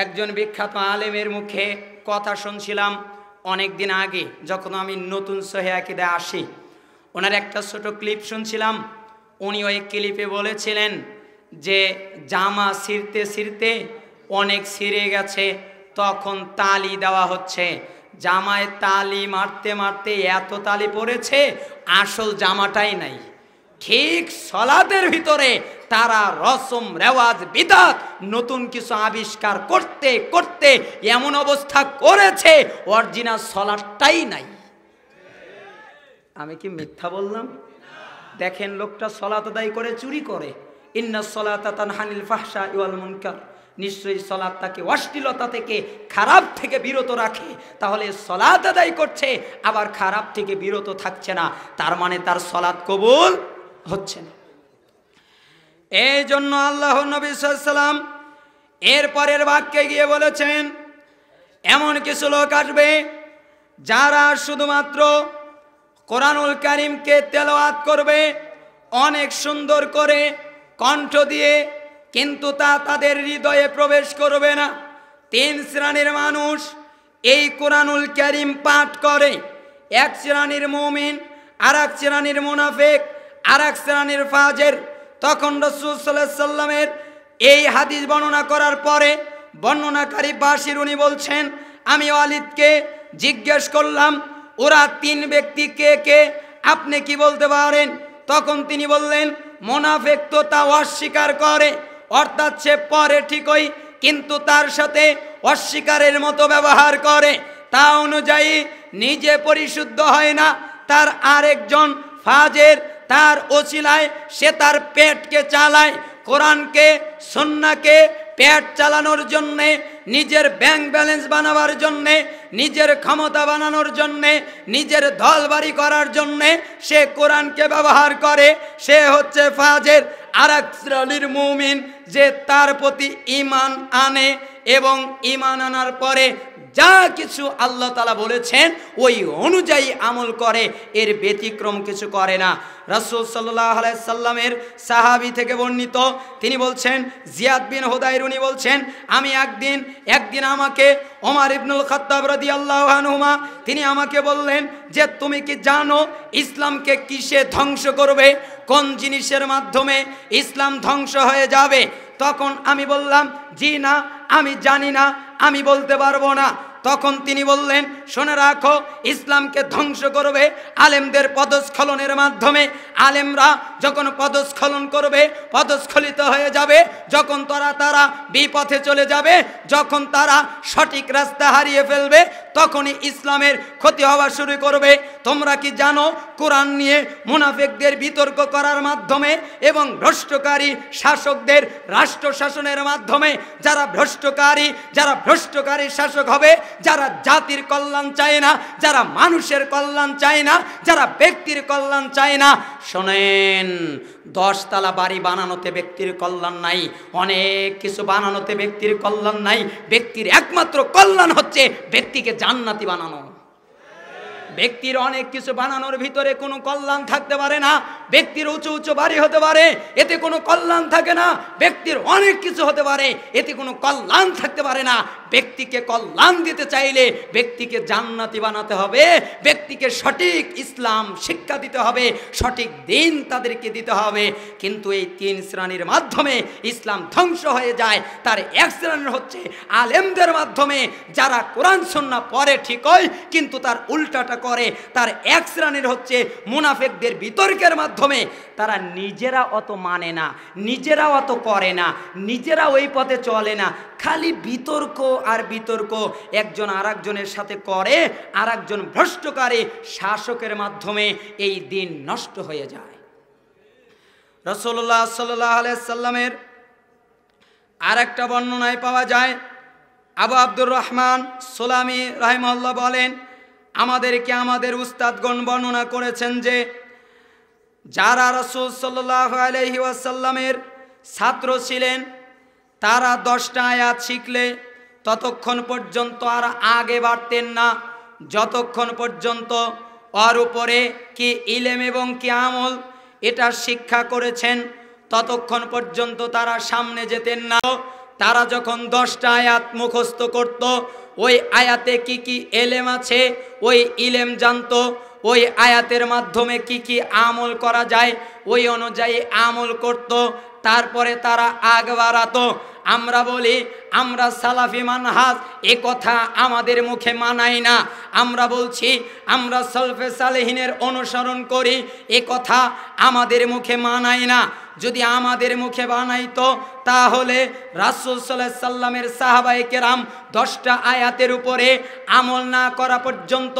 একজন বিখ্যাত আলেমের মুখে কথা শুনছিলাম অনেক দিন আগে, যখন আমি নতুন সহিহ আকীদায় আসি। ওনার একটা ছোট ক্লিপ শুনছিলাম। উনি ওই ক্লিপে বলেছিলেন যে জামা ছিঁড়তে ছিঁড়তে অনেক ছিঁড়ে গেছে, তখন তালি দেওয়া হচ্ছে। জামায় তালি মারতে মারতে এত তালি পড়েছে, আসল জামাটাই নাই। ঠিক সলাতের ভিতরে তারা রসম রেওয়াজ বিদাত নতুন কিছু আবিষ্কার করতে করতে এমন অবস্থা করেছে অরিজিনাল সলাতটাই নাই। আমি কি মিথ্যা বললাম? দেখেন, লোকটা সলাত আদায় করে চুরি করে। ইন্নাস সলাতা তানহা আনিল ফাহশাই ওয়াল মুনকার, নিশ্চয়ই সলাত তাকে অশ্লীলতা থেকে, খারাপ থেকে বিরত রাখে। তাহলে সলাত আদায় করছে আবার খারাপ থেকে বিরত থাকছে না, তার মানে তার সলাত কবুল হচ্ছে না। এই জন্য আল্লাহর নবী সাল্লাল্লাহু আলাইহি ওয়াসাল্লাম এর পরের বাক্যে গিয়ে বলেছেন, এমন কিছু লোক আসবে যারা শুধুমাত্র কোরআনুল কারীমকে তেলাওয়াত করবে অনেক সুন্দর করে কণ্ঠ দিয়ে, কিন্তু তা তাদের হৃদয়ে প্রবেশ করবে না। তিন শ্রেণীর মানুষ এই কোরআনুল কারীম পাঠ করে। এক শ্রেণীর মুমিন, আর এক শ্রেণীর মুনাফিক, আর এক শ্রেণীর ফাজের। তখন রাসূল সাল্লাল্লাহু আলাইহি ওয়াসাল্লামের এই হাদিস বর্ণনা করার পরে বর্ণনাকারী বাশির উনি বলছেন, আমি ওয়ালিদকে জিজ্ঞেস করলাম, ওরা তিন ব্যক্তি কে কে, আপনি কি বলতে পারেন? তখন তিনি বললেন, মুনাফিক তো তা অস্বীকার করে, অর্থাৎ সে পরে ঠিকই, কিন্তু তার সাথে অস্বীকারের মতো ব্যবহার করে। তা অনুযায়ী নিজে পরিশুদ্ধ হয় না, তার আরেকজন ফাজের তার ওসিলায় সে তার পেটকে চালায়। কোরআনকে সুন্নাহকে পেট চালানোর জন্যে, নিজের ব্যাংক ব্যালেন্স বানাবার জন্যে, নিজের ক্ষমতা বানানোর জন্যে, নিজের দলবাড়ি করার জন্যে সে কোরআনকে ব্যবহার করে। সে হচ্ছে ফাজের। আর এক শ্রেণীর মুমিন যে তার প্রতি ঈমান আনে এবং ঈমান আনার পরে যা কিছু আল্লাহ তাআলা বলেছেন ওই অনুযায়ী আমল করে, এর ব্যতিক্রম কিছু করে না। রাসূল সাল্লাল্লাহু আলাইহি সাল্লামের সাহাবী থেকে বর্ণিত, তিনি বলছেন, জিয়াদ বিন হুদাইর উনি বলছেন, আমি একদিন আমাকে ওমর ইবনুল খাত্তাব রাদিয়াল্লাহু আনহুমা তিনি আমাকে বললেন যে তুমি কি জানো ইসলামকে কিসে ধ্বংস করবে, কোন জিনিসের মাধ্যমে ইসলাম ধ্বংস হয়ে যাবে? তখন আমি বললাম, জি না, আমি জানি না, আমি বলতে পারবো না। তখন তিনি বললেন, শুনে রাখো, ইসলামকে ধ্বংস করবে আলেমদের পদস্খলনের মাধ্যমে। আলেমরা যখন পদস্খলন করবে, পদস্খলিত হয়ে যাবে, যখন তারা বিপথে চলে যাবে, যখন তারা সঠিক রাস্তা হারিয়ে ফেলবে, তখনই ইসলামের ক্ষতি হওয়া শুরু করবে। তোমরা কি জানো কোরআন নিয়ে মুনাফিকদের বিতর্ক করার মাধ্যমে এবং ভ্রষ্টকারী শাসকদের রাষ্ট্র শাসনের মাধ্যমে যারা ভ্রষ্টকারী শাসক হবে, যারা জাতির কল্যাণ চায় না, যারা মানুষের কল্যাণ চায় না, যারা ব্যক্তির কল্যাণ চায় না, শোনেন, 10 তলা বাড়ি বানানোতে ব্যক্তির কল্যাণ নাই, অনেক কিছু বানানোতে ব্যক্তির কল্যাণ নাই। ব্যক্তির একমাত্র কল্যাণ হচ্ছে ব্যক্তিকে জান্নাতি বানানো। ব্যক্তির অনেক কিছু বানানোর ভিতরে কোনো কল্যাণ থাকতে পারে না। ব্যক্তির উঁচু উঁচু বাড়ি হতে পারে, এতে কোনো কল্যাণ থাকে না। ব্যক্তির অনেক কিছু হতে পারে, এতে কোনো কল্যাণ থাকতে পারে না। ব্যক্তিকে কল্যাণ দিতে চাইলে ব্যক্তিকে জান্নাতি বানাতে হবে, ব্যক্তিকে সঠিক ইসলাম শিক্ষা দিতে হবে, সঠিক দিন তাদেরকে দিতে হবে। কিন্তু এই তিন শ্রেণীর মাধ্যমে ইসলাম ধ্বংস হয়ে যায়। তার এক শ্রেণীর হচ্ছে আলেমদের মাধ্যমে, যারা কোরআন সুন্নাহ পড়ে ঠিকই, কিন্তু তার উল্টাটা করে। তার এক শ্রেণীর হচ্ছে মুনাফিকদের বিতর্কের মাধ্যমে, তারা নিজেরা অত মানে না, নিজেরা অত করে না, নিজেরা ওই পথে চলে না, খালি বিতর্ক আর বিতর্ক, একজন আরেকজনের সাথে করে, আরেকজন ভ্রষ্টকারী শাসকের মাধ্যমে এই দিন নষ্ট হয়ে যায়। রাসূলুল্লাহ সাল্লাল্লাহু আলাইহি সাল্লামের আরেকটা বর্ণনায় পাওয়া যায়, আবু আব্দুর রহমান সুলামি রাহিমাহুল্লাহ বলেন, আমাদেরকে আমাদের উস্তাদগণ বর্ণনা করেছেন যে যারা রাসূল সাল্লাল্লাহু আলাইহি ওয়াসাল্লামের ছাত্র ছিলেন, তারা 10টা আয়াত শিখলে ততক্ষণ পর্যন্ত আর আগে বাড়তেন না, যতক্ষণ পর্যন্ত ওর উপরে কি ইলম এবং কি আমল এটা শিক্ষা করেছেন, ততক্ষণ পর্যন্ত তারা সামনে যেতেন না। তারা যখন 10টা আয়াত মুখস্থ করত, ওই আয়াতে কি কি এলেম আছে ওই ইলেম জানতো, ওই আয়াতের মাধ্যমে কি কি আমল করা যায় ওই অনুযায়ী আমল করত, তারপরে তারা আগ বাড়াতো। আমরা বলি আমরা সালাফি মানহাজ, এ কথা আমাদের মুখে মানাই না। আমরা বলছি আমরা সালফে সালেহিনের অনুসরণ করি, এ কথা আমাদের মুখে মানাই না। যদি আমাদের মুখে বানাইতো তাহলে রাসূল সাল্লাল্লাহু আলাইহি সাল্লামের সাহাবায়ে কেরাম 10টা আয়াতের উপরে আমল না করা পর্যন্ত,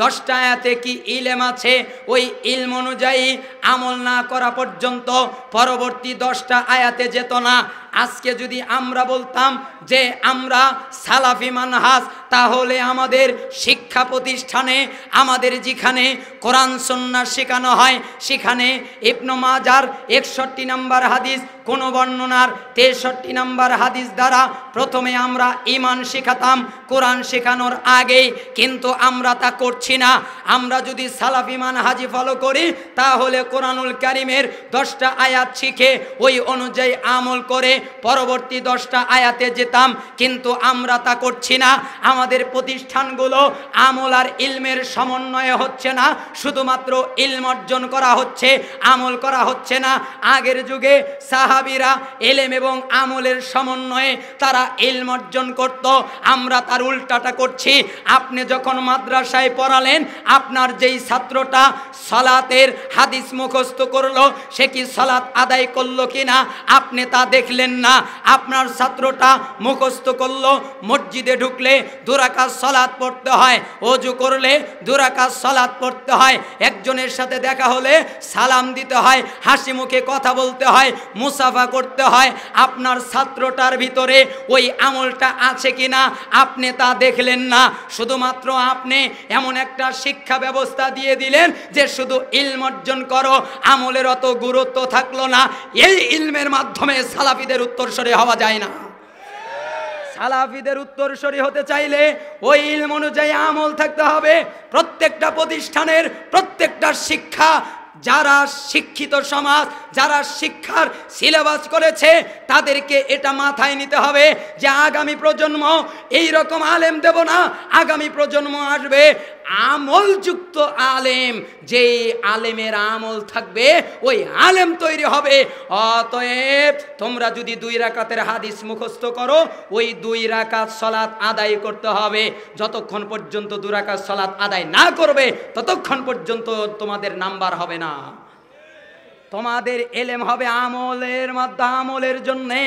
10টা আয়াতে কি ইলম আছে ওই ইলম অনুযায়ী আমল না করা পর্যন্ত পরবর্তী 10টা আয়াতে যেত না। আজকে যদি আমরা বলতাম যে আমরা সালাফি মানহাজ, তাহলে আমাদের শিক্ষা প্রতিষ্ঠানে আমাদের যেখানে কোরআন সুন্নাহ শেখানো হয় সেখানে ইবনে মাজার 61 নম্বর হাদিস, কোন বর্ণনার 63 নম্বর হাদিস দ্বারা প্রথমে আমরা ঈমান শেখাতাম কোরআন শেখানোর আগেই, কিন্তু আমরা তা করছি না। আমরা যদি সালাফি মানহাজি ফলো করি তাহলে কোরআনুল কারীমের 10টা আয়াত শিখে ওই অনুযায়ী আমল করে পরবর্তী 10টা আয়াতে যেতাম, কিন্তু আমরা তা করছি না। আমাদের প্রতিষ্ঠানগুলো আমল আর ইলমের সমন্বয়ে হচ্ছে না, শুধুমাত্র ইলম অর্জন করা হচ্ছে, আমল করা হচ্ছে না। আগের যুগে সাহাবীরা ইলম এবং আমলের সমন্বয়ে তারা ইলম অর্জন করত, আমরা তার উল্টাটা করছি। আপনি যখন মাদ্রাসায় পড়ালেন, আপনার যেই ছাত্রটা সালাতের হাদিস মুখস্থ করলো, সে কি সালাত আদায় করলো কিনা আপনি তা দেখলেন না। আপনার ছাত্রটা মুখস্থ করলো মসজিদে ঢুকলে 2 রাকাত সালাত পড়তে হয়, ওযু করলে 2 রাকাত সালাত পড়তে হয়, একজনের সাথে দেখা হলে সালাম দিতে হয়, হাসি মুখে কথা বলতে হয়, মুসাফা করতে হয়। আপনার ছাত্রটার ভিতরে ওই আমলটা আছে কিনা আপনি তা দেখলেন না। শুধুমাত্র আপনি এমন একটা শিক্ষা ব্যবস্থা দিয়ে দিলেন যে শুধু ইলম অর্জন করো, আমলের অত গুরুত্ব থাকলো না। এই ইলমের মাধ্যমে সালাফিদের উত্তরসূরি হওয়া যায় না। সালাফিদের উত্তরসূরি হতে চাইলে ওই ইলম অনুযায়ী আমল থাকতে হবে। প্রত্যেকটা প্রতিষ্ঠানের প্রত্যেকটা শিক্ষা, যারা শিক্ষিত সমাজ, যারা শিক্ষার সিলেবাস করেছে, তাদেরকে এটা মাথায় নিতে হবে যে আগামী প্রজন্ম এই রকম আলেম দেব না, আগামী প্রজন্ম আসবে আমলযুক্ত আলেম, যেই আলেমের আমল থাকবে ওই আলেম তৈরি হবে। অতএব তোমরা যদি 2 রাকাতের হাদিস মুখস্থ করো, ওই 2 রাকাত সালাত আদায় করতে হবে। যতক্ষণ পর্যন্ত 2 রাকাত সালাত আদায় না করবে ততক্ষণ পর্যন্ত তোমাদের নাম্বার হবে না। তোমাদের এলেম হবে আমলের মাধ্যমে, আমলের জন্যে।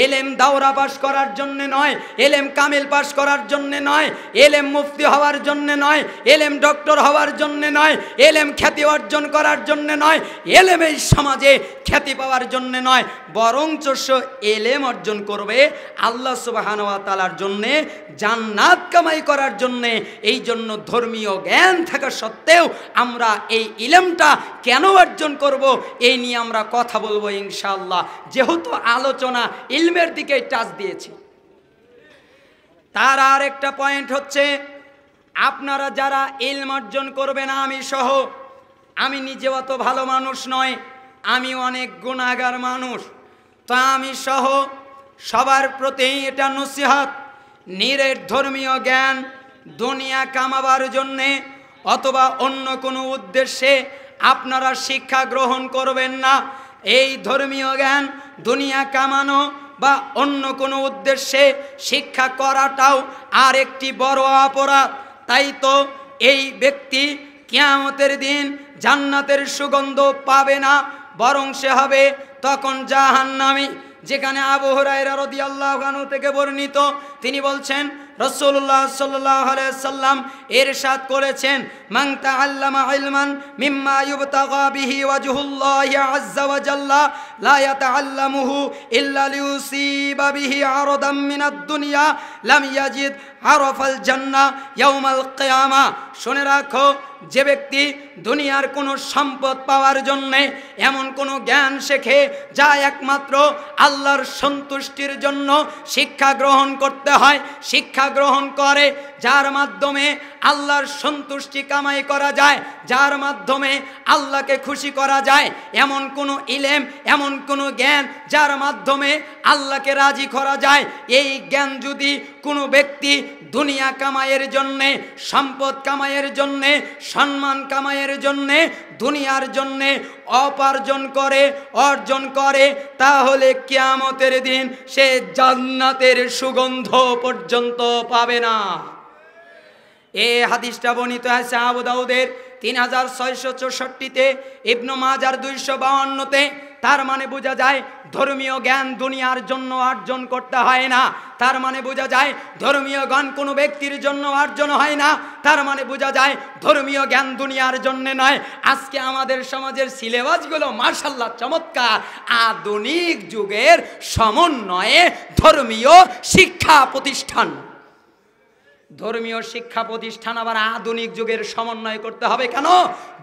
এলেম দাওরা পাস করার জন্যে নয়, এলেম কামিল পাস করার জন্যে নয়, এলেম মুফতি হওয়ার জন্যে নয়, এলেম ডক্টর হওয়ার জন্যে নয়, এলেম খ্যাতি অর্জন করার জন্যে নয়, এলেম এই সমাজে খ্যাতি পাওয়ার জন্যে নয়, বরঞ্চ এলেম অর্জন করবে আল্লাহ সুবহানাহু ওয়া তাআলার জন্যে, জান্নাত কামাই করার জন্যে। এই জন্য ধর্মীয় জ্ঞান থাকা সত্ত্বেও আমরা এই ইলমটা কেন অর্জন করব, এই নিয়ে আমরা কথা বলবো ইনশাআল্লাহ। যেহেতু আলোচনা ইলমের দিকে টাচ দিয়েছি, তার আর একটা পয়েন্ট হচ্ছে, আপনারা যারা ইলম অর্জন করবেন, আমি সহ, আমি নিজে অত ভালো মানুষ নয়, আমি অনেক গুনাহগার মানুষ, তা আমি সহ সবার প্রতি এটা নসিহত, নিরেট ধর্মীয় জ্ঞান দুনিয়া কামাবার জন্যে অথবা অন্য কোনো উদ্দেশ্যে আপনারা শিক্ষা গ্রহণ করবেন না। এই ধর্মীয় জ্ঞান দুনিয়া কামানো বা অন্য কোনো উদ্দেশ্যে শিক্ষা করাটাও আর একটি বড় অপরাধ। তাই তো এই ব্যক্তি কিয়ামতের দিন জান্নাতের সুগন্ধ পাবে না, বরং সে হবে তখন জাহান্নামী। যেখানে আবু হুরায়রা রাদিয়াল্লাহু আনহু থেকে বর্ণিত, তিনি বলছেন রাসূলুল্লাহ সাল্লাল্লাহু আলাইহি সাল্লাম ইরশাদ করেছেন, মান তাআল্লামা ইলমান মিম্মা ইবতাগা বিহি ওয়াজহুল্লাহি আযজা ওয়া জাল্লা লা ইয়াতাআল্লামুহু ইল্লা লিউসিবা বিহি আরাদাম মিনাদ দুনিয়া লাম ইয়াজিদ আরাফাল জান্নাহ ইয়াউমাল কিয়ামা। শুনে রাখো, যে ব্যক্তি দুনিয়ার কোনো সম্পদ পাওয়ার জন্যে, এমন কোনো জ্ঞান শেখে যা একমাত্র আল্লাহর সন্তুষ্টির জন্য শিক্ষা গ্রহণ করতে হয়, শিক্ষা গ্রহণ করে যার মাধ্যমে আল্লাহর সন্তুষ্টি কামাই করা যায়, যার মাধ্যমে আল্লাহকে খুশি করা যায়, এমন কোনো ইলম, এমন কোনো জ্ঞান যার মাধ্যমে আল্লাহকে রাজি করা যায়। এই জ্ঞান যদি কোনো ব্যক্তি দুনিয়া কামাইয়ের জন্যে, সম্পদ কামাইয়ের জন্যে, সম্মান কামাইয়ের জন্যে, দুনিয়ার জন্যে অর্জন করে, তাহলে কিয়ামতের দিন সে জান্নাতের সুগন্ধ পর্যন্ত পাবে না। এই হাদিসটা বর্ণিত আছে আবু দাউদের 3664-তে, ইবনে মাজার 252-তে। তার মানে বোঝা যায় ধর্মীয় জ্ঞান দুনিয়ার জন্য অর্জন করতে হয় না। তার মানে বোঝা যায় ধর্মীয় জ্ঞান কোনো ব্যক্তির জন্য অর্জন হয় না। তার মানে বোঝা যায় ধর্মীয় জ্ঞান দুনিয়ার জন্য নয়। আজকে আমাদের সমাজের সিলেবাসগুলো মাশাআল্লাহ চমৎকার, আধুনিক যুগের সমন্বয়ে ধর্মীয় শিক্ষা প্রতিষ্ঠান। ধর্মীয় শিক্ষা প্রতিষ্ঠান আবার আধুনিক যুগের সমন্বয় করতে হবে কেন?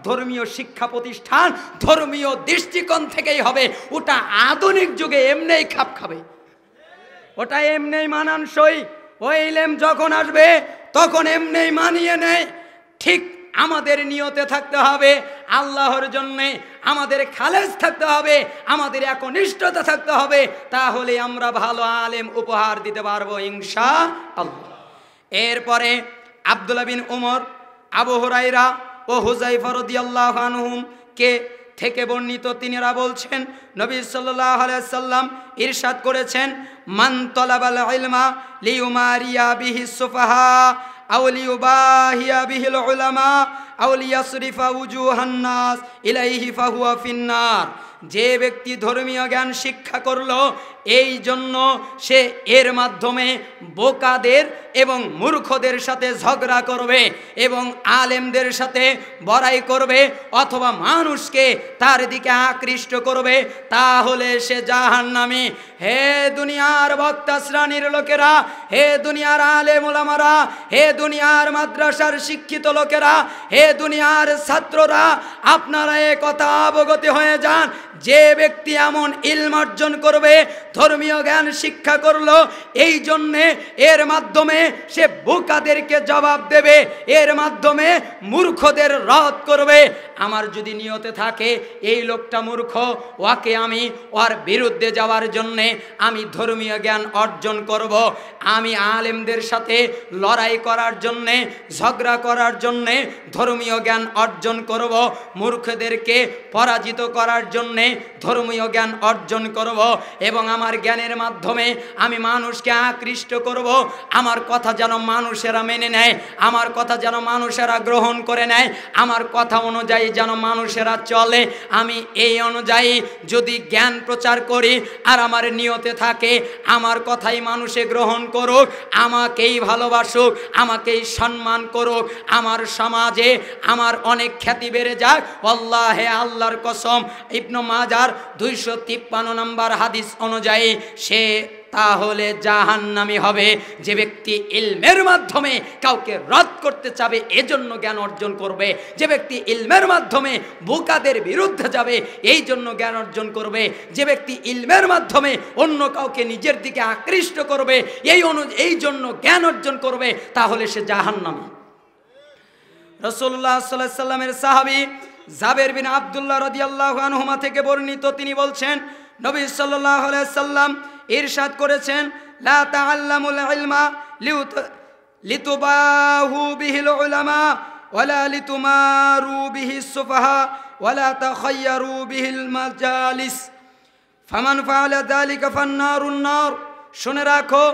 ধর্মীয় শিক্ষা প্রতিষ্ঠান ধর্মীয় দৃষ্টিকোণ থেকেই হবে। ওটা আধুনিক যুগে এমনিই খাপ খাবে, ওটা এমনিই মানানসই। ওই ইলম যখন আসবে তখন এমনিই মানিয়ে নেয়। ঠিক আমাদের নিয়তে থাকতে হবে আল্লাহর জন্যে, আমাদের খালেস থাকতে হবে, আমাদের একনিষ্ঠতা থাকতে হবে, তাহলে আমরা ভালো আলেম উপহার দিতে পারবো ইনশাআল্লাহ। এরপরে আব্দুল্লাহ বিন উমর, আবু হুরায়রা ও হুযায়ফা রাদিয়াল্লাহু আনহুম কে থেকে বর্ণিত, তিনিরা বলছেন নবী সাল্লাল্লাহু আলাইহি সাল্লাম ইরশাদ করেছেন, মান তালাবাল ইলমা লিউমারিয়া বিহি সুফাহা আও লিউবাহিয়া বিহিল উলামা আও লিয়াসরিফা উজুহান নাস ইলাইহি ফাহুয়া ফিন্নার। যে ব্যক্তি ধর্মীয় জ্ঞান শিক্ষা করলো এই জন্য সে এর মাধ্যমে বোকাদের এবং মূর্খদের সাথে ঝগড়া করবে এবং আলেমদের সাথে বড়াই করবে অথবা মানুষকে তার দিকে আকৃষ্ট করবে, তাহলে সে জাহান্নামী। হে দুনিয়ার বক্তা শ্রেণীর লোকেরা, হে দুনিয়ার আলেম ওলামারা, হে দুনিয়ার মাদ্রাসার শিক্ষিত লোকেরা, হে দুনিয়ার ছাত্ররা, আপনারা এ কথা অবগত হয়ে যান, যে ব্যক্তি এমন ইলম অর্জন করবে, ধর্মীয় জ্ঞান শিক্ষা করলো, এই জন্যে এর মাধ্যমে সে বোকাদেরকে জবাব দেবে, এর মাধ্যমে মূর্খদের রদ করবে। আমার যদি নিয়তে থাকে এই লোকটা মূর্খ, ওকে আমি ওর বিরুদ্ধে যাওয়ার জন্যে আমি ধর্মীয় জ্ঞান অর্জন করব, আমি আলেমদের সাথে লড়াই করার জন্যে, ঝগড়া করার জন্যে ধর্মীয় জ্ঞান অর্জন করব, মূর্খদেরকে পরাজিত করার জন্যে ধর্মীয় জ্ঞান অর্জন করব এবং আমার জ্ঞানের মাধ্যমে আমি মানুষকে আকৃষ্ট করব, আমার কথা যেন মানুষেরা মেনে নেয়, আমার কথা যেন মানুষেরা গ্রহণ করে নেয়, আমার কথা অনুযায়ী যেন মানুষেরা চলে। আমি এই অনুযায়ী যদি জ্ঞান প্রচার করি আর আমার নিয়তে থাকে আমার কথাই মানুষে গ্রহণ করুক, আমাকেই ভালোবাসুক, আমাকেই সম্মান করুক, আমার সমাজে আমার অনেক খ্যাতি বেড়ে যাক, আল্লাহে আল্লাহর কসম, ইবনে মাজার 253 নম্বর হাদিস অনুযায়ী সে তাহলে জাহান্নামী হবে। যে ব্যক্তি ইলমের মাধ্যমে কাউকে রদ করতে চাবে এজন্য জ্ঞান অর্জন করবে, যে ব্যক্তি ইলমের মাধ্যমে বোকাদের বিরুদ্ধে যাবে এই জন্য জ্ঞান অর্জন করবে, যে ব্যক্তি ইলমের মাধ্যমে অন্য কাউকে নিজের দিকে আকৃষ্ট করবে এই জন্য জ্ঞান অর্জন করবে, তাহলে সে জাহান্নামী। রাসূলুল্লাহ সাল্লাল্লাহু আলাইহি সাল্লামের সাহাবী জাবের বিন আব্দুল্লাহ রাদিয়াল্লাহু আনহুমা থেকে বর্ণিত, তিনি বলছেন নবী সাল্লাল্লাহু আলাইহি সাল্লাম ইরশাদ করেছেন, লা তাআল্লামুল ইলমা লিতুবাহু বিহিল উলামা ওয়ালা লিতুমারু বিহিস সুফাহা ওয়ালা তাখায়্যারু বিহিল মাজালিস ফামান ফাআলা যালিকা ফান্নারুন নার। শুনে রাখো,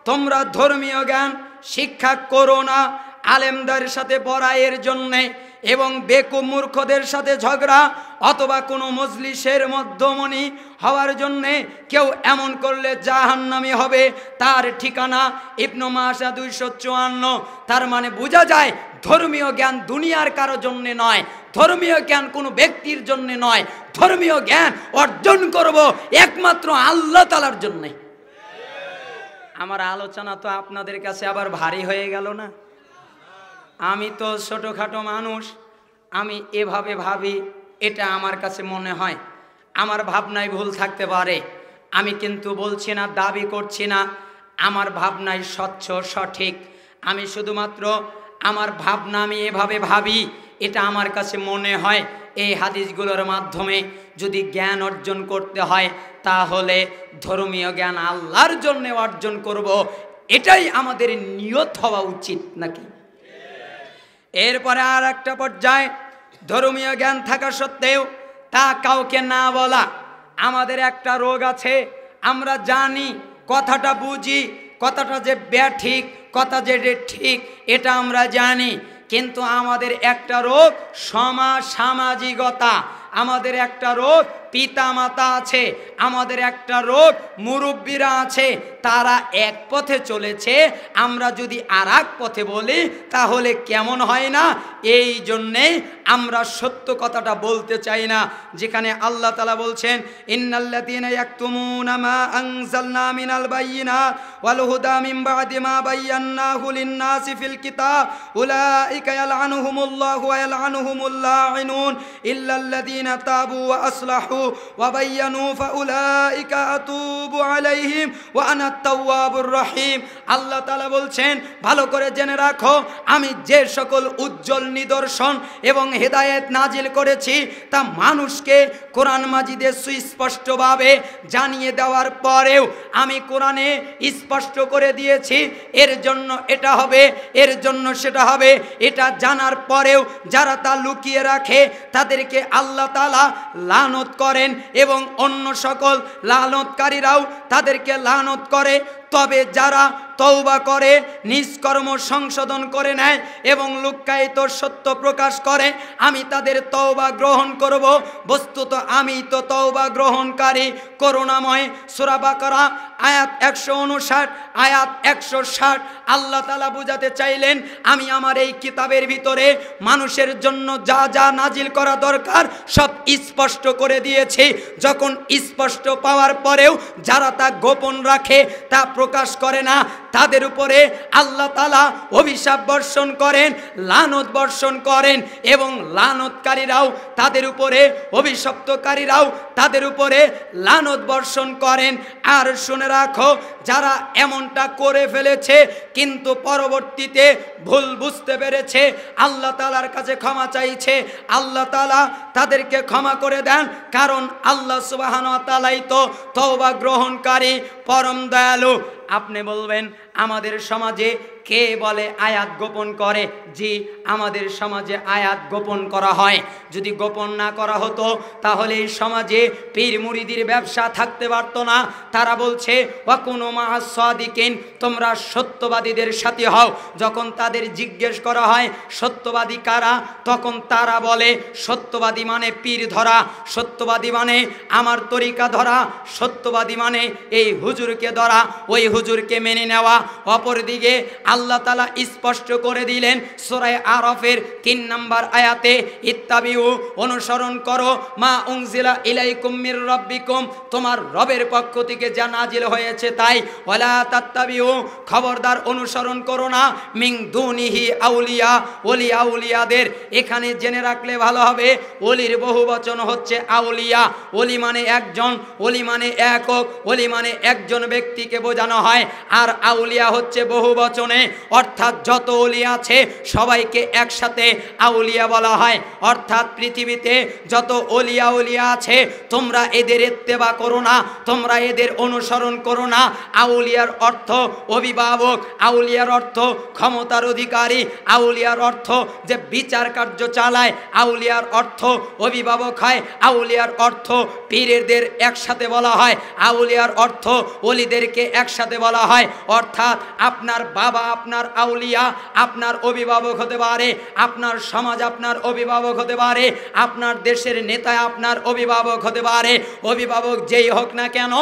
তোমরা ধর্মীয় জ্ঞান শিক্ষা করো না আলেমদের সাথে বড়াইয়ের জন্যে এবং বেকুব মূর্খদের সাথে ঝগড়া অথবা কোনো মজলিসের মধ্যমণি হওয়ার জন্যে। কেউ এমন করলে জাহান্নামী হবে। তার ঠিকানা ইবনে মাজাহ 254। তার মানে বোঝা যায় ধর্মীয় জ্ঞান দুনিয়ার কারো জন্যে নয়, ধর্মীয় জ্ঞান কোনো ব্যক্তির জন্যে নয়, ধর্মীয় জ্ঞান অর্জন করব একমাত্র আল্লাহ তাআলার জন্যে। আমার আলোচনা তো আপনাদের কাছে আবার ভারী হয়ে গেল না? আমি তো ছোটোখাটো মানুষ, আমি এভাবে ভাবি, এটা আমার কাছে মনে হয়। আমার ভাবনায় ভুল থাকতে পারে, আমি কিন্তু বলছি না, দাবি করছি না আমার ভাবনায় স্বচ্ছ সঠিক। আমি শুধুমাত্র আমার ভাবনা আমি এভাবে ভাবি, এটা আমার কাছে মনে হয়। এই হাদিসগুলোর মাধ্যমে যদি জ্ঞান অর্জন করতে হয় তাহলে ধর্মীয় জ্ঞান আল্লাহর জন্য অর্জন করব, এটাই আমাদের নিয়ত হওয়া উচিত নাকি? এরপরে আর একটা পর্যায়ে, ধর্মীয় জ্ঞান থাকা সত্ত্বেও তা কাউকে না বলা। আমাদের একটা রোগ আছে, আমরা জানি, কথাটা বুঝি, কথাটা যে ব্যাঠিক, কথা যে ঠিক, এটা আমরা জানি, কিন্তু আমাদের একটা রোগ সামাজিকতা, আমাদের একটা রোগ পিতা মাতা আছে, আমাদের একটা রোগ মুরব্বীরা আছে, তারা এক পথে চলেছে, আমরা যদি আর এক পথে বলি তাহলে কেমন হয় না? এই জন্যেই আমরা সত্য কথাটা বলতে চাই না। যেখানে আল্লাহ তাআলা বলছেন, ইন্নাল্লাযীনা ইয়াকতুমুনা মা আনজালনা মিনাল বায়্যিনাত ওয়াল হুদা মিন বা'দি মা বায়্যানাহু লিন-নাসি ফিল কিতাব উলাইকা ইয়ালআনুহুমুল্লাহু ওয়া ইয়ালআনুহুমুল লাঈনুন ইল্লাল্লাযীনা তাবু ওয়া আসলাহু ওয়া বায়্যানু ফাউলাইকা আতুবু আলাইহিম ওয়া আনা আত-তাওয়াবুর রহিম। আল্লাহ তাআলা বলছেন, ভালো করে জেনে রাখো, আমি যে সকল উজ্জ্বল নিদর্শন এবং হেদায়েত নাজিল করেছি তা মানুষকে কোরআন মাজিদে সুস্পষ্টভাবে জানিয়ে দেওয়ার পরেও আমি কোরআনে স্পষ্ট করে দিয়েছি, এর জন্য এটা হবে, এর জন্য সেটা হবে। এটা জানার পরেও যারা তা লুকিয়ে রাখে তাদেরকে আল্লাহ তাআলা লানত করেন এবং অন্য সকল লানতকারীরাও তাদেরকে লানত করে। তবে যারা তওবা করে, নিষ্কর্ম সংশোধন করে নেয় এবং লুক্কায়িত সত্য প্রকাশ করে, আমি তাদের তওবা গ্রহণ করব। বস্তুত আমি তো তওবা গ্রহণকারী, করুণাময়। সূরা বাকারা আয়াত 159 আয়াত 160 আল্লাহ তাআলা বুঝাতে চাইলেন, আমি আমার এই কিতাবের ভিতরে মানুষের জন্য যা যা নাজিল করা দরকার সব স্পষ্ট করে দিয়েছি। যখন স্পষ্ট পাওয়ার পরেও যারা তা গোপন রাখে, তা প্রকাশ করে না, তাদের উপরে আল্লাহ তাআলা অভিশাপ বর্ষণ করেন, লানত বর্ষণ করেন এবং লানতকারীরাও তাদের উপরে, অভিশপ্তকারীরাও তাদের উপরে লানত বর্ষণ করেন। আর শুনে রাখো, যারা এমনটা করে ফেলেছে কিন্তু পরবর্তীতে ভুল বুঝতে পেরেছে, আল্লাহ তাআলার কাছে ক্ষমা চাইছে, আল্লাহ তাআলা তাদেরকে ক্ষমা করে দেন, কারণ আল্লাহ সুবহানাহু ওয়া তাআলাই তো তওবা গ্রহণকারী, পরম দয়ালু। আপনি বলবেন, আমাদের সমাজে কে বলে আয়াত গোপন করে? জি, আমাদের সমাজে আয়াত গোপন করা হয়। যদি গোপন না করা হতো তাহলে এই সমাজে পীর মুরিদির ব্যবসা থাকতে পারতো না। তারা বলছে, ওয়াকুনু মা'আস সাদিকিন, তোমরা সত্যবাদীদের সাথে হও। যখন তাদের জিজ্ঞেস করা হয় সত্যবাদী কারা, তখন তারা বলে, সত্যবাদী মানে পীর ধরা, সত্যবাদী মানে আমার তরিকা ধরা, সত্যবাদী মানে এই হুজুরকে ধরা, ওই হুজুরকে মেনে নেওয়া। অপরদিকে আল্লাহ তাআলা স্পষ্ট করে দিলেন সূরা আরাফের 3 নম্বর আয়াতে, ইত্তাবিউ, অনুসরণ করো, মা উনজিলা ইলাইকুম মির রাব্বিকুম, তোমার রবের পক্ষ থেকে যা নাজিল হয়েছে তাই। ওয়ালা তাত্তাবিউ, খবরদার অনুসরণ করো না, মিন দুনিহি আউলিয়া, ওলি আউলিয়াদের। এখানে জেনে রাখলে ভালো হবে, ওলির বহুবচন হচ্ছে আউলিয়া। ওলি মানে একজন, ওলি মানে একক, ওলি মানে একজন ব্যক্তিকে বোঝানো হয়। আর আউলিয়া হচ্ছে বহুবচনে, অর্থাৎ যত ওলি আছে সবাইকে একসাথে আউলিয়া বলা হয়। অর্থাৎ পৃথিবীতে যত ওলিয়া উলিয়া আছে তোমরা এদের ইত্তেবা করো না, তোমরা এদের অনুসরণ করো না। আউলিয়ার অর্থ অভিভাবক, আউলিয়ার অর্থ ক্ষমতার অধিকারী, আউলিয়ার অর্থ যে বিচার কার্য চালায়, আউলিয়ার অর্থ অভিভাবক হয়, আউলিয়ার অর্থ পীরদের একসাথে বলা হয়, আউলিয়ার অর্থ ওলিদেরকে একসাথে বলা হয়। অর্থাৎ আপনার বাবা আপনার আউলিয়া, আপনার অভিভাবক হতে পারে, আপনার সমাজ আপনার অভিভাবক হতে পারে, আপনার দেশের নেতা আপনার অভিভাবক হতে পারে। অভিভাবক যেই হোক না কেন,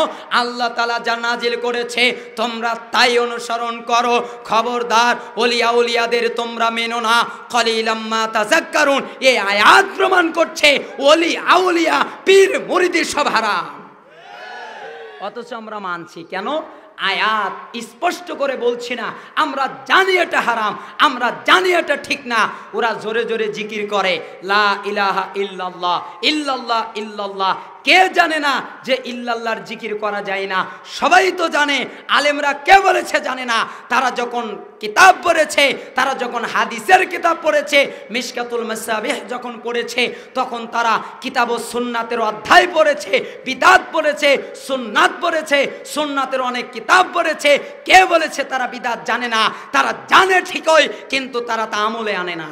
আল্লাহ তাআলা যা নাজিল করেছে তোমরা তাই অনুসরণ করো। খবরদার ওলিয়া উলিয়াদের তোমরা মেনো না। কলিলাম মা তাযাক্কারুন, এই আয়াত প্রমাণ করছে ওলি আউলিয়া পীর মুরিদি সব হারাম। অথচ আমরা মানছি কেন? আয়াত স্পষ্ট করে বলছি না, আমরা জানি এটা হারাম, আমরা জানি এটা ঠিক না, ওরা জোরে জোরে জিকির করে লা ইলাহা ইল্লাল্লাহ ইল্লাল্লাহ ইল্লাল্লাহ। কে জানে না যে ইল্লাল্লাহর জিকির করা যায় না? সবাই তো জানে। আলেমরা কে বলেছে জানে না? তারা যখন কিতাব পড়েছে, তারা যখন হাদিসের কিতাব পড়েছে, মিশকাতুল মাসাবিহ যখন পড়েছে, তখন তারা কিতাব ও সুন্নাতের অধ্যায় পড়েছে, বিদাত পড়েছে, সুন্নাত পড়েছে, সুন্নাতের অনেক কিতাব পড়েছে। কে বলেছে তারা বিদাত জানে না? তারা জানে ঠিকই, কিন্তু তারা তা আমলে আনে না।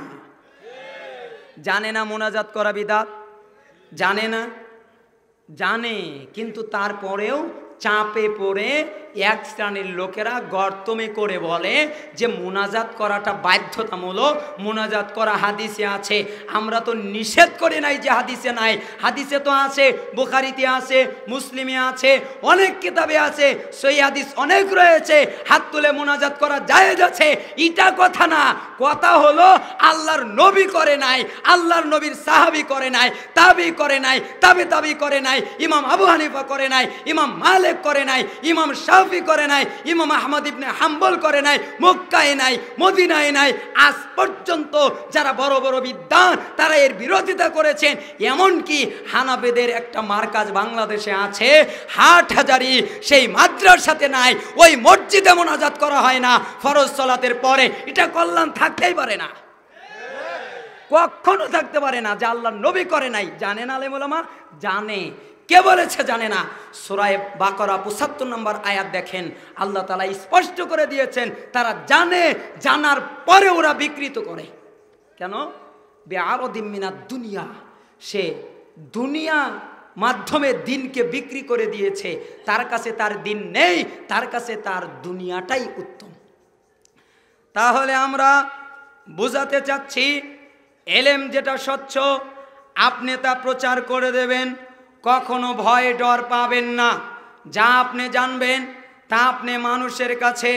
জানে না মোনাজাত করা বিদাত? জানে না? জানে, কিন্তু তারপরেও চাপে পড়ে এক শ্রেণীর লোকেরা গর্তমে করে বলে যে মোনাজাত করাটা বাধ্যতামূলক, মোনাজাত করা হাদিসে আছে। আমরা তো নিষেধ করি নাই যে হাদিসে নাই, হাদিসে তো আছে, বুখারীতে আছে, মুসলিমে আছে, অনেক কিতাবে আছে, সহিহ হাদিস অনেক রয়েছে, হাত তুলে মোনাজাত করা জায়েজ আছে। এটা কথা না, কথা হলো আল্লাহর নবী করে নাই, আল্লাহর নবীর সাহাবী করে নাই, তাবি করে নাই, তাবি করে নাই, ইমাম আবু হানিফা করে নাই, ইমাম মালিক করে নাই, ইমাম শাফি করে নাই, ইমাম আহমদ ইবনে হাম্বল করে নাই, মক্কায় নাই, মদিনায় নাই। আজ পর্যন্ত যারা বড় বড় বিদ্বান তারা এর বিরোধিতা করেছেন। এমনকি হানাফিদের একটা মার্কাজ বাংলাদেশে আছে, হাটহাজারী, সেই মাদ্রাসাতে নাই, ওই মসজিদে মোনাজাত করা হয় না ফরজ সালাতের পরে। এটা কল্যাণ থাকতেই পারে না, কখনো থাকতে পারে না যে আল্লাহর নবী করে নাই। জানেন আলেম ওলামা? জানে। কে বলেছে জানে না? সূরা বাকারা ৭৫ নম্বর আয়াত দেখেন, আল্লাহ তাআলা স্পষ্ট করে দিয়েছেন তারা জানে, জানার পরে ওরা বিকৃত করে। কেন? বিআরাদিম মিনাদ দুনিয়া, সে দুনিয়া মাধ্যমে দিনকে বিক্রি করে দিয়েছে। তার কাছে তার দিন নেই, তার কাছে তার দুনিয়াটাই উত্তম। তাহলে আমরা বোঝাতে চাচ্ছি, এলেম যেটা স্বচ্ছ আপনি তা প্রচার করে দেবেন, কখনো ভয় ডর পাবেন না। যা আপনি জানবেন তা আপনি মানুষের কাছে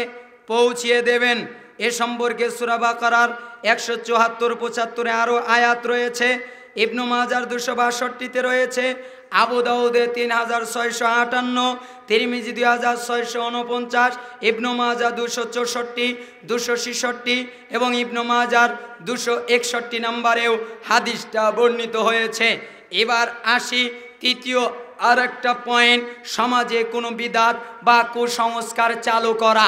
পৌঁছিয়ে দেবেন। এ সম্পর্কে সূরা বাকারার ১৭৪-৭৫ আরও আয়াত রয়েছে। ইবনু মাজার ২৬২তে রয়েছে, আবু দাউদে ৩৬৫৮, তিরমিজি ২৬৪৯, ইবনু মাজা ২৬৪, ২৬৬ এবং ইবনু মাজার ২৬১ নম্বরেও হাদিসটা বর্ণিত হয়েছে। এবার আসি তৃতীয় আর একটা পয়েন্ট, সমাজে কোনো বিদাত বা কুসংস্কার চালু করা।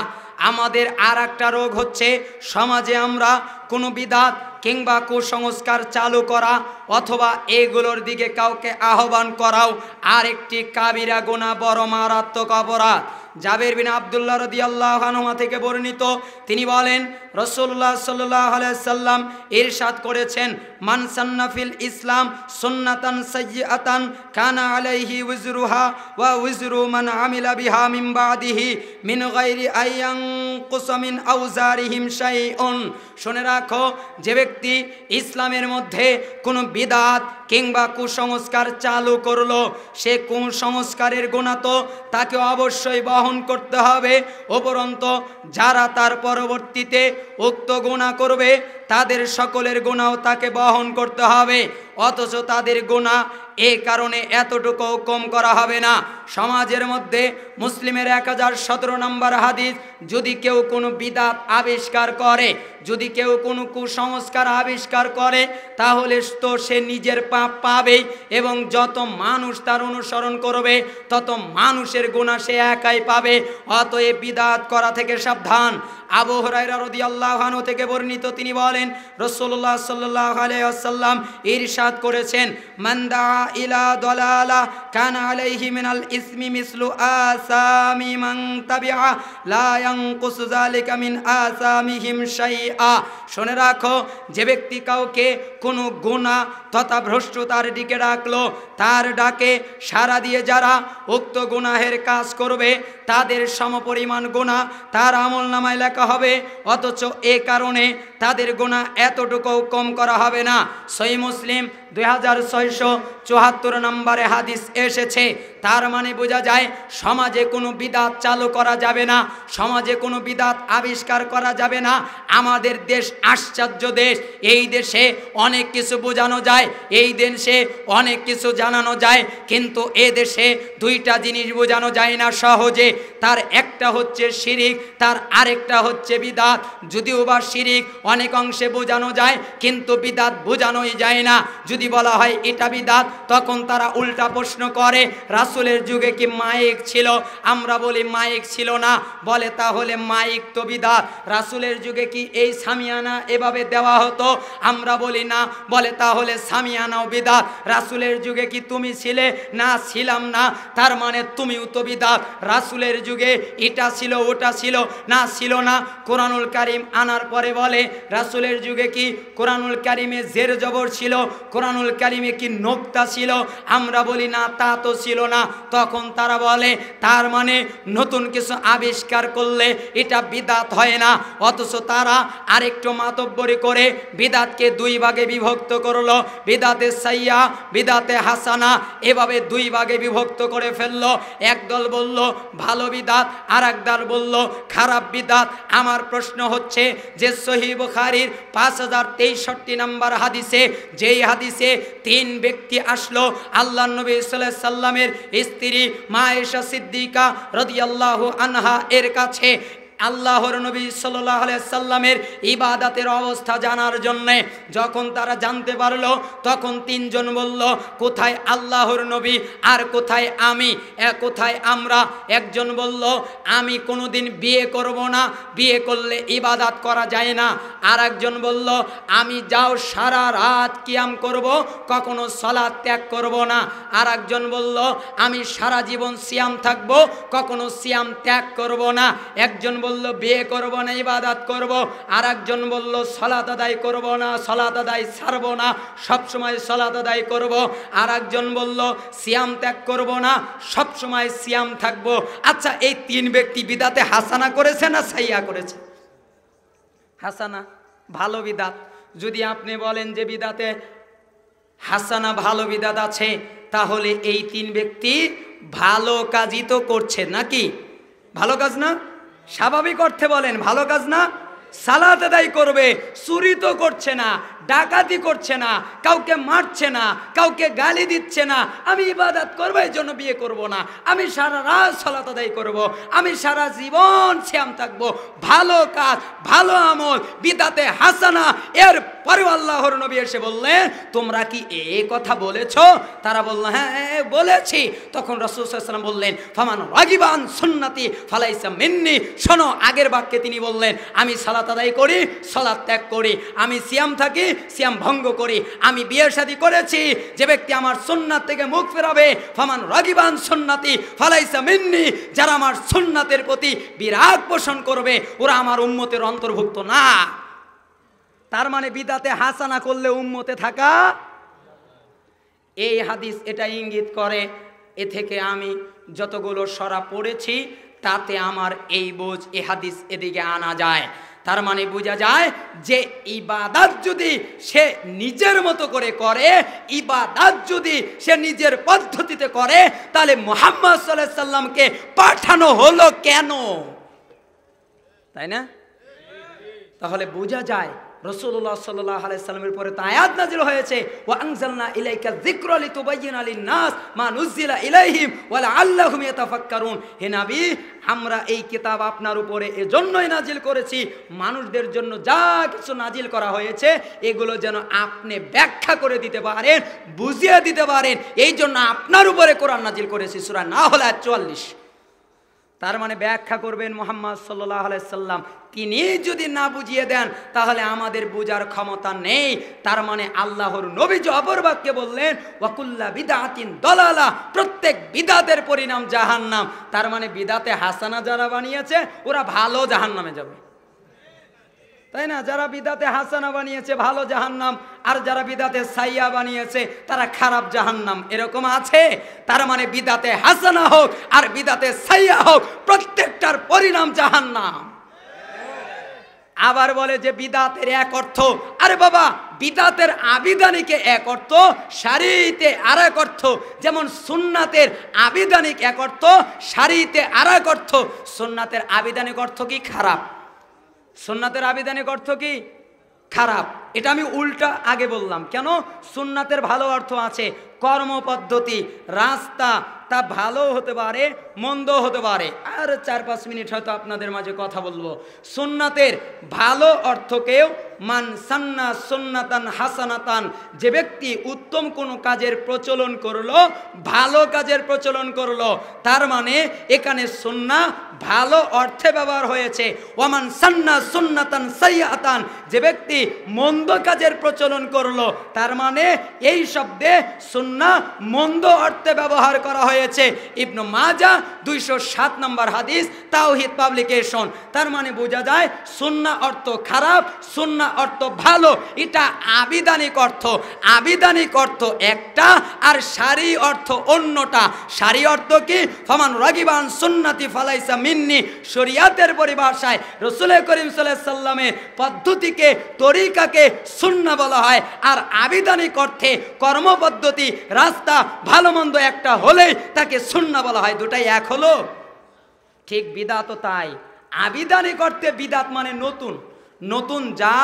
আমাদের আর একটা রোগ হচ্ছে, সমাজে আমরা কোনো বিদাত কিংবা কুসংস্কার চালু করা অথবা এগুলোর দিকে কাউকে আহ্বান করাও আর একটি কাবিরা গুনাহ, বড় মারাত্মক অপরাধ। জাবের বিন আব্দুল্লাহ রাদিয়াল্লাহু আনহু থেকে বর্ণিত, তিনি বলেন রাসূলুল্লাহ সাল্লাল্লাহু আলাইহি সাল্লাম ইরশাদ করেছেন, মান সান্না ফিল ইসলাম সুন্নাতান সাইয়্যাতান কানা আলাইহি ওয়িজরুহা ওয়া ওয়িজরু মান আমিলা বিহা মিন বাদিহি মিন গায়রি আইয়ানকুস মিন আওজারিহিম শাইউন। শুনে রাখো, যে ব্যক্তি ইসলামের মধ্যে কোনো বিদাত কিংবা কুসংস্কার চালু করলো, সে কুসংস্কারের গুনাহ তো তাকে অবশ্যই বহন করতে হবে, উপরন্তু যারা তার পরবর্তীতে উক্ত গুনাহ করবে তাদের সকলের গুনাহ তাকে বহন করতে হবে। অথচ তাদের গুনাহ এ কারণে এতটুকু কম করা হবে না। সমাজের মধ্যে মুসলিমের 1017 নম্বর হাদিস, যদি কেউ কোনো বিদাত আবিষ্কার করে, যদি কেউ কোনো কুসংস্কার আবিষ্কার করে, তাহলে তো সে নিজের পাপ পাবে এবং যত মানুষ তার অনুসরণ করবে তত মানুষের গুনাহ সে একাই পাবে। অতএব বিদাত করা থেকে সাবধান। আবু হুরায়রা রাদিয়াল্লাহু আনহু থেকে বর্ণিত, তিনি বলেন রাসূলুল্লাহ সাল্লাল্লাহু আলাইহি ওয়াসাল্লাম ইরশাদ করেছেন, মান দাআ ইলা দালালা কানা আলাইহি মিনাল ইসমি মিসলু আসামি মান তাবিআ লা ইয়ানকুসু যালিকা মিন আসামিহিম শাইআ। শুনে রাখো, যে ব্যক্তি কাউকে কোনো গুনাহ তথা ভ্রষ্টতার দিকে ডাকলো, তার ডাকে সাড়া দিয়ে যারা উক্ত গুনাহের কাজ করবে তাদের সমপরিমাণ গুনাহ তার আমলনামায় লেখা হবে, অথচ এ কারণে তাদের গুনাহ এতটুকু কম করা হবে না। সহিহ মুসলিম 2674 নম্বরে হাদিস এসেছে। তার মানে বোঝা যায় সমাজে কোনো বিদাত চালু করা যাবে না, সমাজে কোনো বিদাত আবিষ্কার করা যাবে না। আমাদের দেশ আশ্চর্য দেশ, এই দেশে অনেক কিছু বোঝানো যায়, এই দেশে অনেক কিছু জানানো যায়, কিন্তু এ দেশে দুইটা জিনিস বোঝানো যায় না সহজে। তার একটা হচ্ছে শিরিক, তার আরেকটা হচ্ছে বিদাত। যদিও বা শিরিক অনেক অংশে বোঝানো যায়, কিন্তু বিদাত বোঝানোই যায় না। যদি বলা হয় এটা বিদাত, তখন তারা উল্টা প্রশ্ন করে, রাসূলের যুগে কি মাইক ছিল? আমরা বলি মাইক ছিল না। বলে তাহলে মাইক তো বিদাত। রাসূলের যুগে কি এই সামিয়ানা এভাবে দেওয়া হতো? আমরা বলি না। বলে তাহলে সামিয়ানাও বিদাত। রাসূলের যুগে কি তুমি ছিলে? না, ছিলাম না। তার মানে তুমিও তো বিদাত। রাসূলের যুগে এটা ছিল ওটা ছিল, না ছিল না। কোরআনুল কারীম আনার পরে বলে রাসূলের যুগে কি কোরআনুল কারীমে জের জবর ছিল? কোরআনুল কারীমে কি নোক্তা ছিল? আমরা বলি না, তা তো ছিল না। তখন তারা বলে তার মানে নতুন কিছু আবিষ্কার করলে এটা বিদাত হয় না। অথচ তারা আরেকটু মাতব্বরি করে বিদাতকে দুই ভাগে বিভক্ত করলো, বিদাতে সাইয়া, বিদাতে হাসানা, এভাবে দুই ভাগে বিভক্ত করে ফেললো। একদল বলল ভালো বিদাত, আর একদল বলল খারাপ বিদাত। আমার প্রশ্ন হচ্ছে যে সহিহ বুখারীর 5063 নম্বর হাদিসে, যেই হাদিসে 3 ব্যক্তি আসলো আল্লাহর নবী সাল্লাল্লাহু আলাইহি সাল্লামের স্ত্রী মা আয়েশা সিদ্দিকা রাদিয়াল্লাহু আনহা এর কাছে আল্লাহর নবী সাল্লাল্লাহু আলাইহি সাল্লামের ইবাদতের অবস্থা জানার জন্য যখন তারা জানতে পারলো, তখন 3 জন বলল কোথায় আল্লাহর নবী আর কোথায় আমি, কোথায় আমরা? একজন বলল আমি কোনোদিন বিয়ে করব না, বিয়ে করলে ইবাদত করা যায় না। আর একজন বলল আমি যাও সারা রাত কিয়াম করব, কখনো সালাত ত্যাগ করব না। আর একজন বলল আমি সারা জীবন সিয়াম থাকব, কখনো সিয়াম ত্যাগ করব না। একজন বলল বিয়ে করব না, ইবাদত করব। আর একজন বলল সালাত আদায় করব না, সালাত আদায় ছাড়ব না, সব সময় সালাত আদায় করব। আর একজন বলল সিয়াম ত্যাগ করব না, সব সময় সিয়াম থাকব। আচ্ছা, এই 3 ব্যক্তি বিদাতে হাসানা করেছে না সাইয়া করেছে? হাসানা, ভালো বিদাত। যদি আপনি বলেন যে বিদাতে হাসানা ভালো বিদাত আছে, তাহলে এই 3 ব্যক্তি ভালো কাজই তো করছে নাকি? ভালো কাজ না? স্বাভাবিক অর্থে বলেন ভালো কাজ না? সালাত আদায় করবে, চুরি তো করছে না, ডাকাতি করছে না, কাউকে মারছে না, কাউকে গালি দিচ্ছে না। আমি ইবাদত করবো, এই জন্য বিয়ে করব না। আমি সারা রাত সালাত আদায় করব, আমি সারা জীবন সিয়াম থাকবো। ভালো কাজ, ভালো আমল, বিদাতে হাসানা। এর পরে আল্লাহর নবী এসে বললেন তোমরা কি এই কথা বলেছো? তারা বলল হ্যাঁ বলেছি। তখন রাসূল সাল্লাল্লাহু আলাইহি ওয়াসাল্লাম বললেন ফামান রাগিবান সুন্নতি ফালাইসা মিন্নি। শোনো, আগের বাক্যে তিনি বললেন আমি সালাত আদায় করি, সালাত ত্যাগ করি, আমি সিয়াম থাকি, সিয়াম ভঙ্গ করি, আমি বিয়ে শাদী করেছি। যে ব্যক্তি আমার সুন্নাত থেকে মুখ ফেরাবে, ফামান রাগিবান সুন্নতি ফালাইসা মিন্নি, যারা আমার সুন্নাতের প্রতি বিরাগ পোষণ করবে ওরা আমার উম্মতের অন্তর্ভুক্ত না। তার মানে বিদাতে হাসানা করলে উম্মতে থাকা, এই হাদিস এটা ইঙ্গিত করে। এ থেকে আমি যতগুলো সরা পড়েছি তাতে আমার এই বোঝ এ হাদিস এদিকে আনা যায়। তার মানে বোঝা যায় যে ইবাদত যদি সে নিজের মতো করে করে, ইবাদত যদি সে নিজের পদ্ধতিতে করে, তাহলে মুহাম্মদ সাল্লাল্লাহু আলাইহি সাল্লামকে পাঠানো হলো কেন? তাই না? তাহলে বোঝা যায় রাসূলুল্লাহ সাল্লাল্লাহু আলাইহি সাল্লামের পরে তো আয়াত নাযিল হয়েছে ওয়া আনজালনা ইলাইকা যিকরা লিতুবাইয়িনা লিন-নাস মা নুজিলা ইলাইহিম ওয়া লাআল্লাহুম ইয়াতাফাক্কারুন। হে নবী, আমরা এই কিতাব আপনার উপরে এজন্যই নাজিল করেছি, মানুষদের জন্য যা কিছু নাজিল করা হয়েছে এগুলো যেন আপনি ব্যাখ্যা করে দিতে পারেন, বুঝিয়ে দিতে পারেন, এই জন্য আপনার উপরে কোরআন নাজিল করেছি। সূরা নাহল 44। তার মানে ব্যাখ্যা করবেন মুহাম্মদ সাল্লাল্লাহু আলাইহি সাল্লাম। তিনি যদি না বুঝিয়ে দেন তাহলে আমাদের বোঝার ক্ষমতা নেই। তার মানে আল্লাহর নবী যে অপর বাক্যে বললেন ওয়াকুল্লা বিদআতিন দালালা, প্রত্যেক বিদাতের পরিণাম জাহান্নাম। তার মানে বিদাতে হাসানা যারা বানিয়েছে ওরা ভালো জাহান্নামে যাবে, তাই না? যারা বিদাতে হাসানা বানিয়েছে ভালো জাহান্নাম, আর যারা বিদাতে সাইয়া বানিয়েছে তারা খারাপ জাহান্নাম, এরকম আছে? তার মানে বিদাতে হাসানা হোক আর বিদাতে সাইয়া হোক, প্রত্যেকটার পরিণাম জাহান্নাম। আবার বলে যে বিদাতের এক অর্থ। আরে বাবা, বিদাতের আবিধানিকে এক অর্থ, শারীতে আর এক অর্থ। যেমন সুন্নাতের আবিধানিক এক অর্থ, শারীতে আর এক অর্থ। সুন্নাতের আবিধানিক অর্থ কি? খারাপ। সুন্নাতের আবিধানিক অর্থ কি? খারাপ। এটা আমি উল্টা আগে বললাম। কেন? সুন্নাতের ভালো অর্থ আছে, কর্মপদ্ধতি, রাস্তা, তা ভালো হতে পারে, মন্দ হতে পারে। আর 4-5 মিনিট হয়তো আপনাদের মাঝে কথা বলবো। সুন্নাতের ভালো অর্থকেও মান সান্না সুন্নাতান হাসানাতান, যে ব্যক্তি উত্তম কোনো কাজের প্রচলন করলো, ভালো কাজের প্রচলন করলো, তার মানে এখানে সুন্না ভালো অর্থে ব্যবহার হয়েছে। ওয়ামান সান্না সুন্নাতান সাইয়াতান, যে ব্যক্তি মন্দ কাজের প্রচলন করলো, তার মানে এই শব্দে সুন্না মন্দ অর্থে ব্যবহার করা হয়েছে। ইবনে মাজাহ 207 নম্বর হাদিস, তাওহীদ পাবলিকেশন। তার মানে বোঝা যায় সুন্নাহ অর্থ খারাপ, সুন্নাহ অর্থ ভালো। এটা আবিধানিক অর্থ। আবিধানিক অর্থ একটা আর শারঈ অর্থ অন্যটা। শারঈ অর্থ কি? ফামান রাগিবান সুন্নতি ফালাইসা মিন্নি। শরিয়াতের পরিভাষায় রাসূল করিম সাল্লাল্লাহু আলাইহি সাল্লামের পদ্ধতিকে, তরিকাকে সুন্নাহ বলা হয়। আর আবিধানিক অর্থে কর্মপদ্ধতি, রাস্তা, ভালো মন্দ একটা হলেই তাকে সুন্নাহ বলা হয়। দুটাই এক হলো? ঠিক বিদআতও তাই। আবিধানিক অর্থে বিদআত মানে নতুন, নতুন যা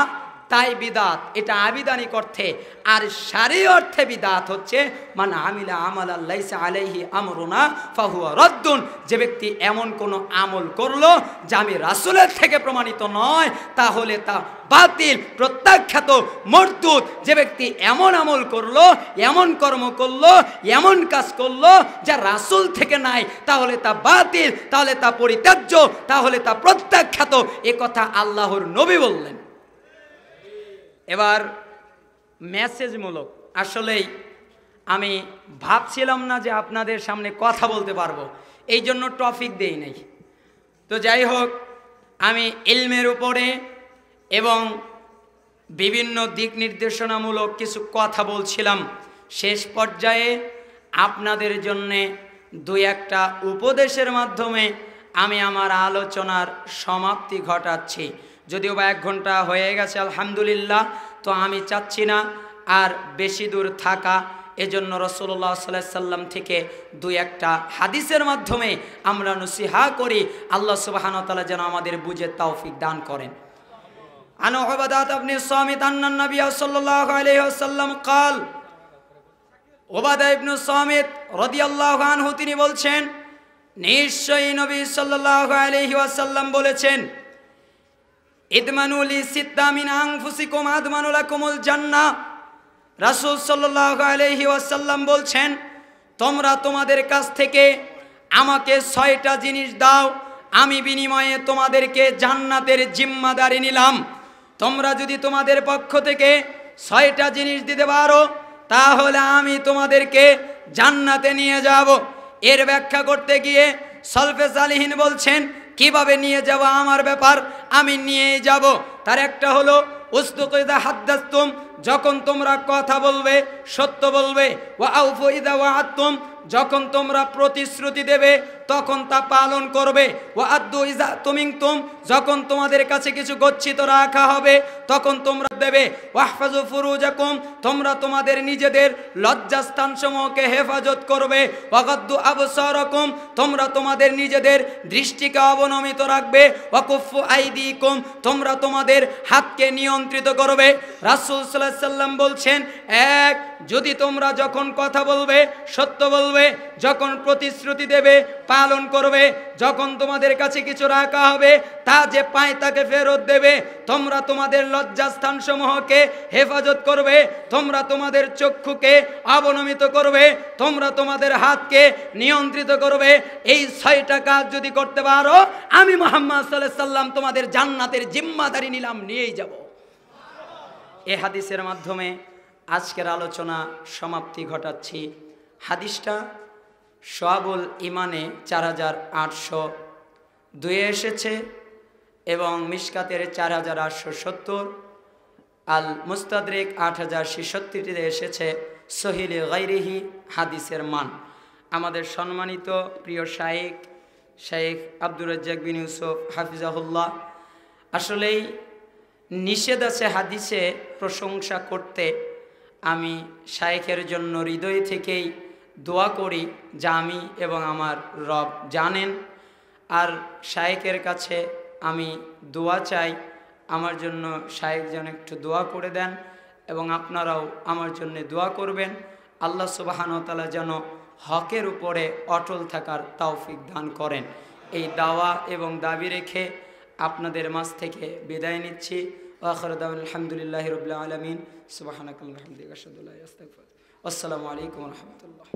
তাই বিদআত, এটা আবিধানিক অর্থে। আর শারঈ অর্থে বিদআত হচ্ছে মান আমিলা আমালান লাইসা আলাইহি আমরুনা ফাহুয়া রাদ্দুন, যে ব্যক্তি এমন কোনো আমল করলো যা আমি রাসূলের থেকে প্রমাণিত নয়, তাহলে তা বাতিল, প্রত্যাখ্যাত, মরদুদ। যে ব্যক্তি এমন আমল করলো, এমন কর্ম করলো, এমন কাজ করলো যা রাসূল থেকে নাই, তাহলে তা বাতিল, তাহলে তা পরিত্যাজ্য, তাহলে তা প্রত্যাখ্যাত। এ কথা আল্লাহর নবী বললেন। এবার মেসেজমূলক, আসলেই আমি ভাবছিলাম না যে আপনাদের সামনে কথা বলতে পারবো, এই জন্য টপিক দেই নাই। তো যাই হোক, আমি ইলমের উপরে এবং বিভিন্ন দিক নির্দেশনামূলক কিছু কথা বলছিলাম। শেষ পর্যায়ে আপনাদের জন্যে 2-1টা উপদেশের মাধ্যমে আমি আমার আলোচনার সমাপ্তি ঘটাচ্ছি। যদিও বা 1 ঘন্টা হয়ে গেছে আলহামদুলিল্লাহ, তো আমি চাচ্ছি না আর বেশি দূর থাকা। এজন্য রাসূলুল্লাহ সাল্লাল্লাহু আলাইহি সাল্লাম থেকে 2-1টা হাদিসের মাধ্যমে আমরা নসিহা করি। আল্লাহ সুবহানাহু ওয়া তাআলা যেন আমাদের বুঝে তৌফিক দান করেন। আন উবাদাত ইবনে সামিত আন্নান নবী সাল্লাল্লাহু আলাইহি ওয়াসাল্লাম قال, উবাদা ইবনে সামিত রাদিয়াল্লাহু আনহু তিনি বলছেন, নিশ্চয়ই নবী সাল্লাল্লাহু আলাইহি ওয়াসাল্লাম বলেছেন, ইদমানু লি সিত্তা মিন আনফুসিকুম আদমানু লাকুমুল জান্নাহ। রাসূল সাল্লাল্লাহু আলাইহি ওয়াসাল্লাম বলছেন, তোমরা তোমাদের কাছ থেকে আমাকে 6টা জিনিস দাও, আমি বিনিময়ে তোমাদেরকে জান্নাতের জিম্মাদারি নিলাম। তোমরা যদি তোমাদের পক্ষ থেকে 6টা জিনিস দিতে পারো, তাহলে আমি তোমাদেরকে জান্নাতে নিয়ে যাব। এর ব্যাখ্যা করতে গিয়ে সলফে সালিহিন বলছেন, কিভাবে নিয়ে যাব আমার ব্যাপার, আমি নিয়েই যাব। তার একটা হলো উসদুকু ইযা হাদ্দাসতুম, যখন তোমরা কথা বলবে সত্য বলবে। ওয়া আউফু ইযা ওয়াআদতুম, যখন তোমরা প্রতিশ্রুতি দেবে তখন তা পালন করবে। ওয়া আদ্দু ইযা তুমিনতুম, যখন তোমাদের কাছে কিছু গচ্ছিত রাখা হবে তখন তোমরা দেবে। ওয়াহফাজু ফুরুজাকুম, তোমরা তোমাদের নিজেদের লজ্জাস্থানসমূহকে হেফাজত করবে। ওয়াগাদ্দু আবসারাকুম, তোমরা তোমাদের নিজেদের দৃষ্টিকে অবনমিত রাখবে। ওয়াকুফু আইদিকুম, তোমরা তোমাদের হাতকে নিয়ন্ত্রিত করবে। রাসূল সাল্লাল্লাহু আলাইহি সাল্লাম বলছেন, এক, যদি তোমরা যখন কথা বলবে সত্য বলবে, যখন প্রতিশ্রুতি দেবে পালন করবে, যখন তোমাদের কাছে কিছু রাখা হবে তা যে পায় তাকে ফেরত দেবে, তোমরা তোমাদের লজ্জাস্থান সমূহকে হেফাজত করবে, তোমরা তোমাদের চক্ষুকে অবনমিত করবে, তোমরা তোমাদের হাতকে নিয়ন্ত্রিত করবে। এই 6টা কাজ যদি করতে পারো, আমি মুহাম্মদ সাল্লাল্লাহু আলাইহি সাল্লাম তোমাদের জান্নাতের জিম্মাদারি নিলাম, নিয়েই যাব। এই হাদিসের মাধ্যমে আজকের আলোচনা সমাপ্তি ঘটাচ্ছি। হাদিসটা শুআবুল ঈমানে 4802 এসেছে এবং মিশকাতের 4870, আল মুস্তাদরিক 8066 এসেছে। সহিহ গায়রিহি হাদিসের মান। আমাদের সম্মানিত প্রিয় শাইখ আব্দুর রাজ্জাক বিন ইউসুফ হাফিজাহুল্লাহ আসলেই নিষেধ আছে হাদিসে প্রশংসা করতে। আমি শায়েখের জন্য হৃদয় থেকেই দোয়া করি, যা আমি এবং আমার রব জানেন। আর শায়েখের কাছে আমি দোয়া চাই, আমার জন্য শায়েখ যেন একটু দোয়া করে দেন এবং আপনারাও আমার জন্য দোয়া করবেন। আল্লাহ সুবহানাহু ওয়া তাআলা যেন হকের উপরে অটল থাকার তৌফিক দান করেন। এই দাওয়া এবং দাবি রেখে আপনাদের মাঝ থেকে বিদায় নিচ্ছি। আখিরু দাওয়ানা আলহামদুলিল্লাহি রাব্বিল আলামিন। সুবহানাকাল্লাহুম্মা ওয়া বিহামদিকা আশহাদু আল্লা ইলাহা ইল্লা আনতা আস্তাগফিরুকা ওয়া আতুবু ইলাইক। আসসালামু আলাইকুম ওয়া রাহমাতুল্লাহ।